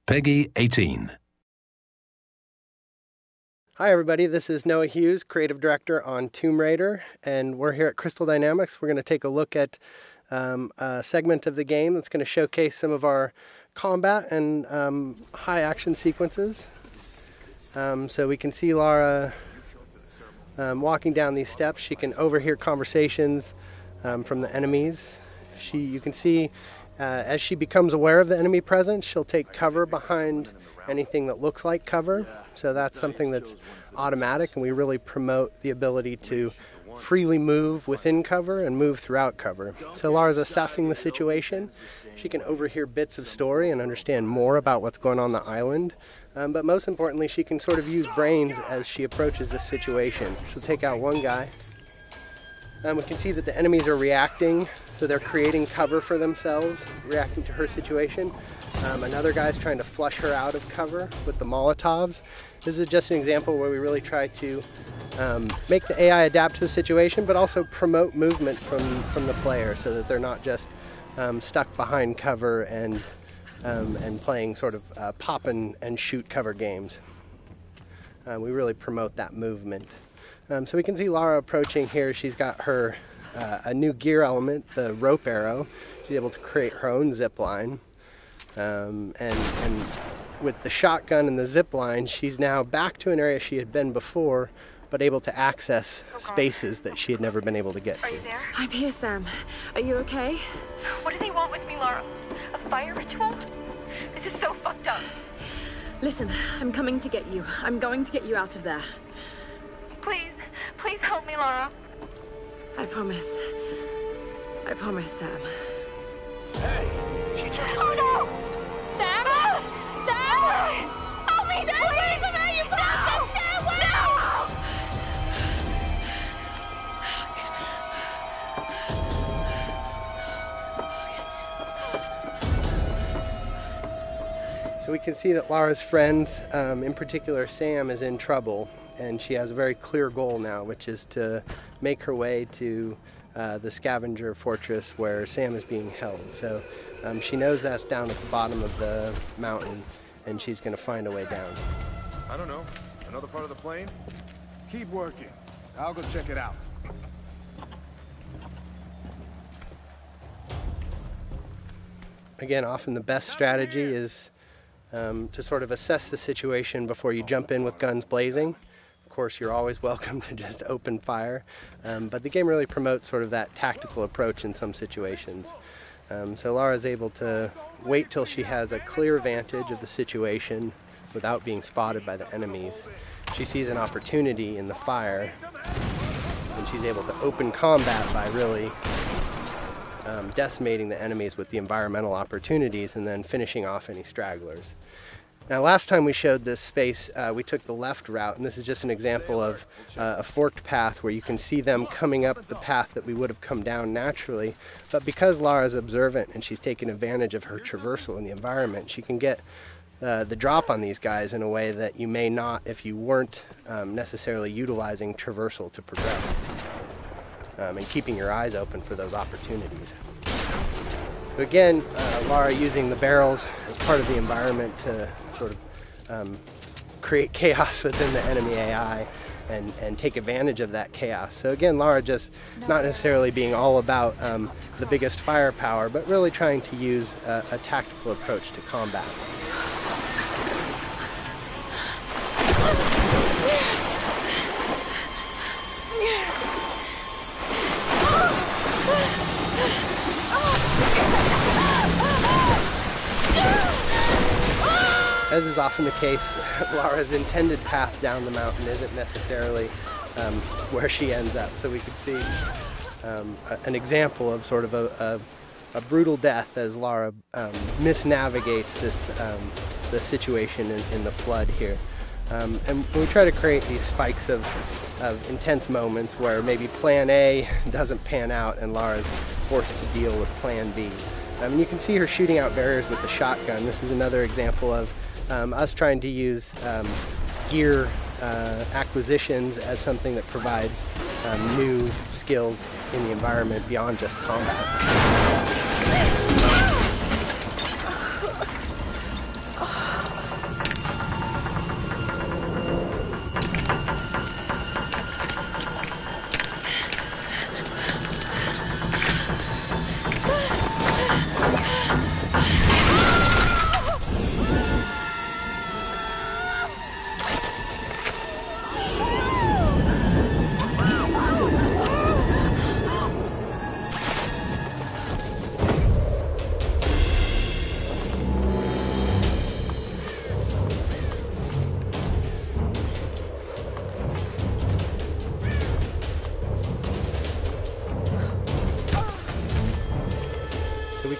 Peggy 18. Hi everybody, this is Noah Hughes, Creative Director on Tomb Raider, and we're here at Crystal Dynamics. We're going to take a look at a segment of the game that's going to showcase some of our combat and high action sequences. So we can see Lara walking down these steps. She can overhear conversations from the enemies. You can see as she becomes aware of the enemy presence, she'll take cover behind anything that looks like cover. So that's something that's automatic, and we really promote the ability to freely move within cover and move throughout cover. So Lara's assessing the situation. She can overhear bits of story and understand more about what's going on the island. But most importantly, she can sort of use brains as she approaches this situation. She'll take out one guy. We can see that the enemies are reacting, so they're creating cover for themselves, reacting to her situation. Another guy's trying to flush her out of cover with the Molotovs. This is just an example where we really try to make the AI adapt to the situation, but also promote movement from the player so that they're not just stuck behind cover and playing sort of pop and shoot cover games. We really promote that movement. So we can see Lara approaching here. She's got her a new gear element, the rope arrow. She's able to create her own zip line. And with the shotgun and the zip line, she's now back to an area she had been before, but able to access spaces that she had never been able to get to. Are you there? I'm here, Sam. Are you okay? What do they want with me, Lara? A fire ritual? This is so fucked up. Listen, I'm coming to get you. I'm going to get you out of there. Please, please help me, Lara. I promise. I promise, Sam. Hey, she just... Oh no! Sam? No! Sam! Help me! Stay away from her, you bastard! Stay away! So we can see that Lara's friends, in particular Sam, is in trouble, and she has a very clear goal now, which is to make her way to the scavenger fortress where Sam is being held. So she knows that's down at the bottom of the mountain, and she's going to find a way down. I don't know. Another part of the plane? Keep working. I'll go check it out. Again, often the best strategy is to sort of assess the situation before you jump in with guns blazing. Of course, you're always welcome to just open fire, but the game really promotes sort of that tactical approach in some situations. So Lara's able to wait till she has a clear vantage of the situation without being spotted by the enemies. She sees an opportunity in the fire, and she's able to open combat by really decimating the enemies with the environmental opportunities and then finishing off any stragglers. Now, last time we showed this space, we took the left route, and this is just an example of a forked path where you can see them coming up the path that we would have come down naturally. But because Lara's observant and she's taken advantage of her traversal in the environment, she can get the drop on these guys in a way that you may not if you weren't necessarily utilizing traversal to progress and keeping your eyes open for those opportunities. So again, Lara using the barrels as part of the environment to sort of create chaos within the enemy AI and take advantage of that chaos. So again, Lara just not necessarily being all about the biggest firepower, but really trying to use a tactical approach to combat. As is often the case, Lara's intended path down the mountain isn't necessarily where she ends up. So we could see an example of sort of a brutal death as Lara misnavigates the situation in the flood here. And we try to create these spikes of intense moments where maybe plan A doesn't pan out and Lara's forced to deal with plan B. And you can see her shooting out barriers with the shotgun. This is another example of us trying to use gear acquisitions as something that provides new skills in the environment beyond just combat.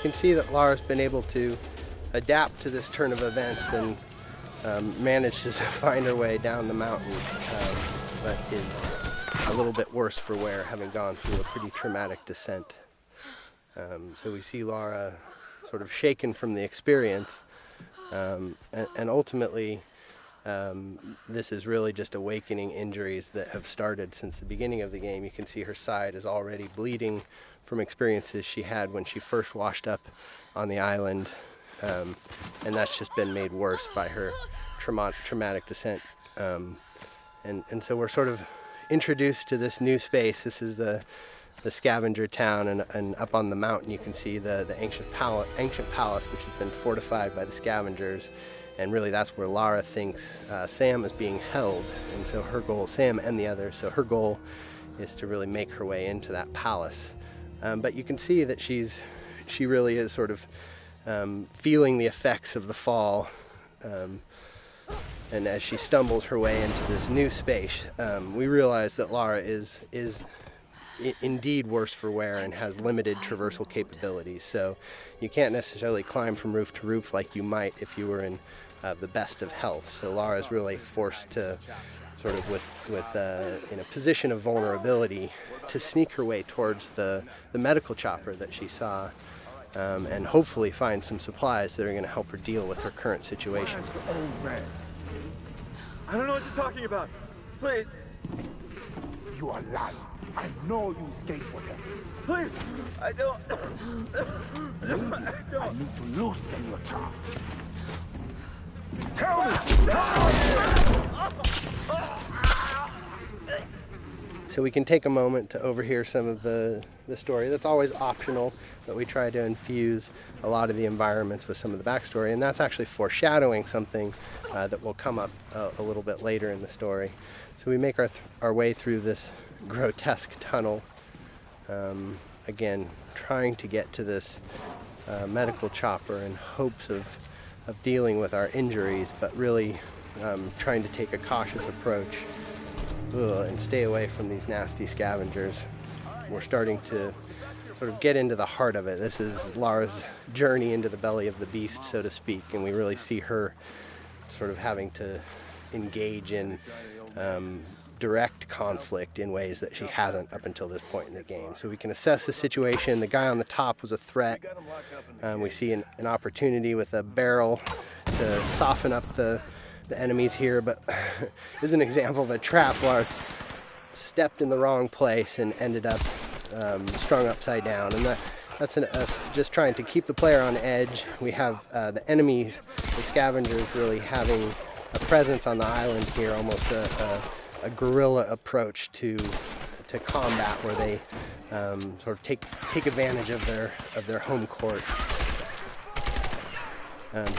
can see that Lara's been able to adapt to this turn of events and managed to find her way down the mountain, but is a little bit worse for wear, having gone through a pretty traumatic descent. So we see Lara sort of shaken from the experience, and ultimately this is really just awakening injuries that have started since the beginning of the game. You can see her side is already bleeding from experiences she had when she first washed up on the island, and that's just been made worse by her traumatic descent. And so we're sort of introduced to this new space. This is the scavenger town, and up on the mountain you can see the ancient palace, which has been fortified by the scavengers, and really that's where Lara thinks Sam is being held. And so her goal, Sam and the others, so her goal is to really make her way into that palace. But you can see that she really is sort of feeling the effects of the fall, and as she stumbles her way into this new space, we realize that Lara is indeed worse for wear and has limited traversal capabilities. So you can't necessarily climb from roof to roof like you might if you were in the best of health. So Lara is really forced to sort of in a position of vulnerability to sneak her way towards the medical chopper that she saw, and hopefully find some supplies that are going to help her deal with her current situation. I don't know what you're talking about. Please. You are lying. I know you escaped with him. Please. I don't. I need to loosen your tongue. Tell me! So we can take a moment to overhear some of the story. That's always optional, but we try to infuse a lot of the environments with some of the backstory, and that's actually foreshadowing something that will come up a little bit later in the story. So we make our way through this grotesque tunnel, again trying to get to this medical chopper in hopes of dealing with our injuries, but really trying to take a cautious approach and stay away from these nasty scavengers. We're starting to sort of get into the heart of it. This is Lara's journey into the belly of the beast, so to speak, and we really see her sort of having to engage in direct conflict in ways that she hasn't up until this point in the game. So we can assess the situation. The guy on the top was a threat. We see an opportunity with a barrel to soften up the enemies here, but this is an example of a trap where I stepped in the wrong place and ended up strung upside down, and that's us just trying to keep the player on edge. We have the enemies, the scavengers, really having a presence on the island here, almost a guerrilla approach to combat, where they sort of take advantage of their home court.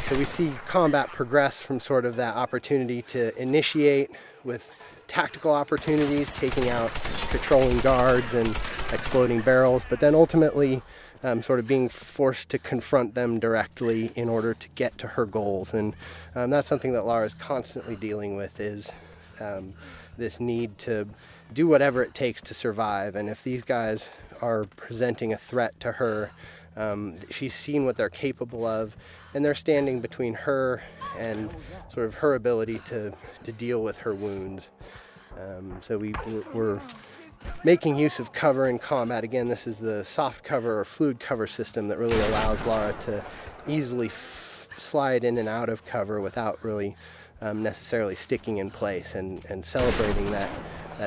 So we see combat progress from sort of that opportunity to initiate with tactical opportunities, taking out patrolling guards and exploding barrels, but then ultimately sort of being forced to confront them directly in order to get to her goals. And that's something that Lara is constantly dealing with, is this need to do whatever it takes to survive. And if these guys are presenting a threat to her, she's seen what they're capable of, and they're standing between her and sort of her ability to deal with her wounds. So we're making use of cover in combat. Again, this is the soft cover or fluid cover system that really allows Lara to easily slide in and out of cover without really necessarily sticking in place, and celebrating that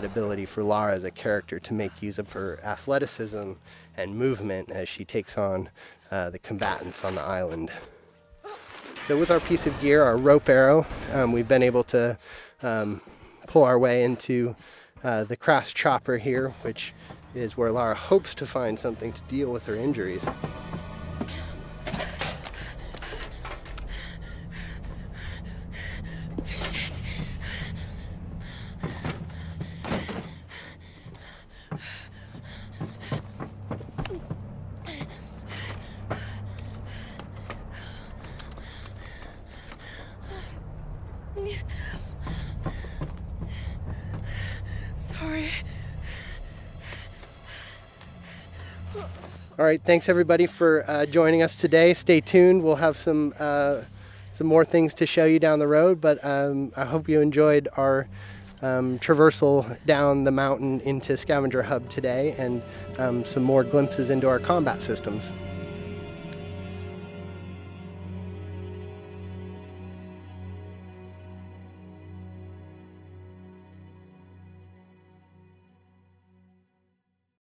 ability for Lara as a character to make use of her athleticism and movement as she takes on the combatants on the island. So with our piece of gear, our rope arrow, we've been able to pull our way into the crass chopper here, which is where Lara hopes to find something to deal with her injuries. Sorry. All right, thanks everybody for joining us today. Stay tuned. We'll have some more things to show you down the road, but I hope you enjoyed our traversal down the mountain into Scavenger Hub today, and some more glimpses into our combat systems.